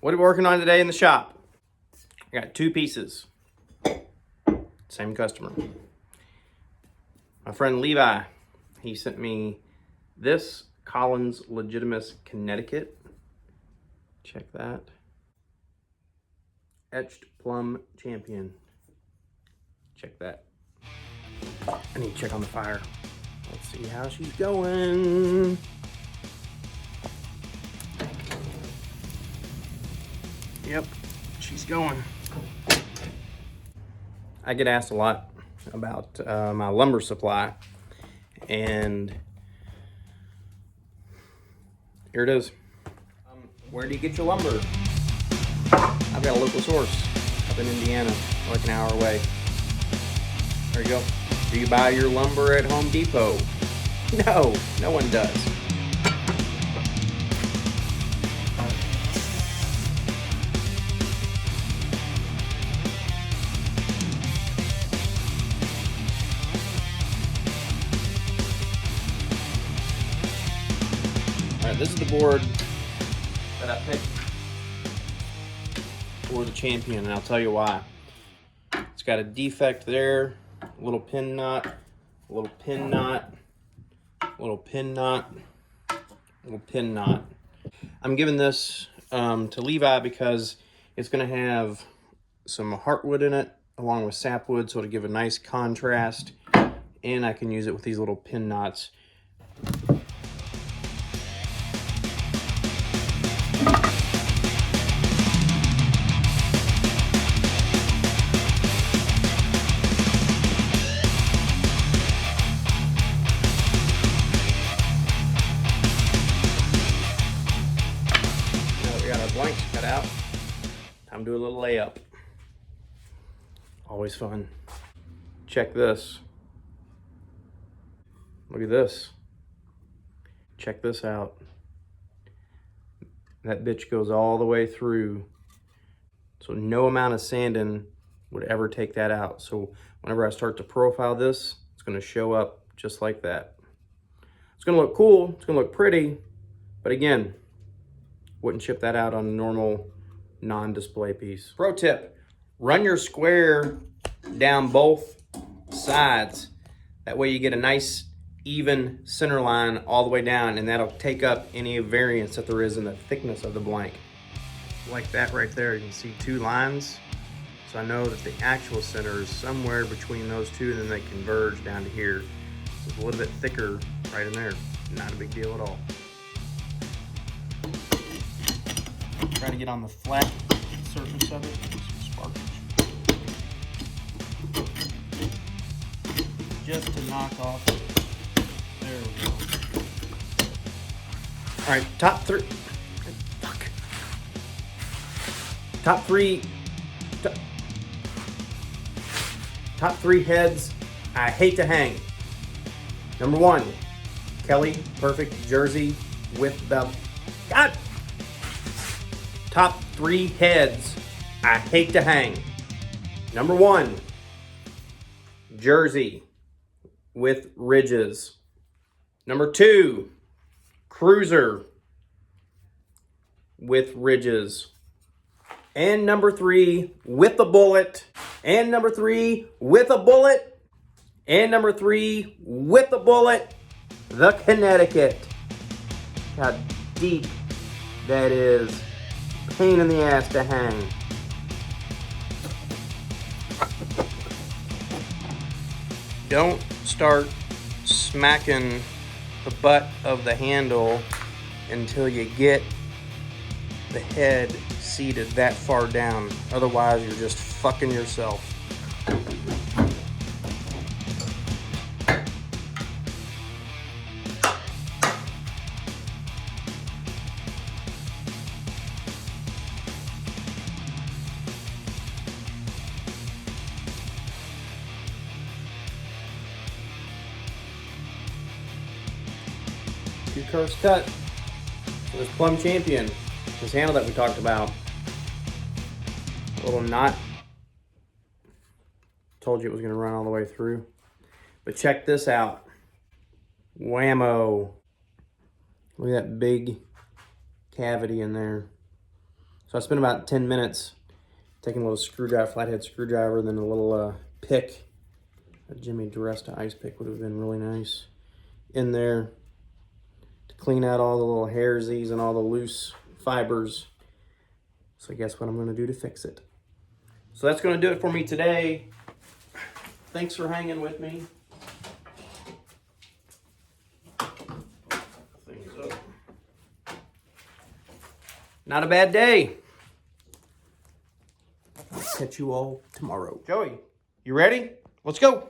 What are we working on today in the shop? I got 2 pieces. Same customer. My friend Levi, he sent me this Collins Legitimus Connecticut. Check that. Etched Plumb Champion. Check that. I need to check on the fire. Let's see how she's going. Yep, she's going. I get asked a lot about my lumber supply, and here it is. Where do you get your lumber? I've got a local source up in Indiana, like an hour away. There you go. Do you buy your lumber at Home Depot? No, no one does. Alright, this is the board that I picked for the Champion, and I'll tell you why. It's got a defect there, a little pin knot, a little pin knot, a little pin knot, a little pin knot. I'm giving this to Levi because it's going to have some heartwood in it along with sapwood, so it'll give a nice contrast, and I can use it with these little pin knots. Blanks cut out. Time to do a little layup. Always fun. Check this. Look at this. Check this out. That bitch goes all the way through. So no amount of sanding would ever take that out. So whenever I start to profile this, it's going to show up just like that. It's going to look cool. It's going to look pretty. But again, wouldn't ship that out on a normal non-display piece. Pro tip, run your square down both sides. That way you get a nice even center line all the way down, and that'll take up any variance that there is in the thickness of the blank. Like that right there, you can see 2 lines. So I know that the actual center is somewhere between those 2, and then they converge down to here. So it's a little bit thicker right in there. Not a big deal at all. Try to get on the flat surface of it. Some sparkage. Just to knock off. There we go. All right, top 3. Fuck. Top 3. Top 3 heads I hate to hang. Number 1, Kelly Perfect Jersey with the God. Top 3 heads I hate to hang. Number 1, Jersey with ridges. Number 2, Cruiser with ridges. And number 3, with a bullet. And number 3, with a bullet. And number 3, with a bullet, the Connecticut. How deep that is. Pain in the ass to hang. Don't start smacking the butt of the handle until you get the head seated that far down. Otherwise, you're just fucking yourself. Two curves cut for this Plumb Champion. This handle that we talked about. A little knot. Told you it was going to run all the way through. But check this out. Whammo. Look at that big cavity in there. So I spent about 10 minutes taking a little screwdriver, flathead screwdriver, then a little pick. A Jimmy DeResta ice pick would have been really nice in there to clean out all the little hairsies and all the loose fibers. So guess what I'm going to do to fix it. So that's going to do it for me today. Thanks for hanging with me. Things up. Not a bad day. I'll catch you all tomorrow. Joey, you ready? Let's go.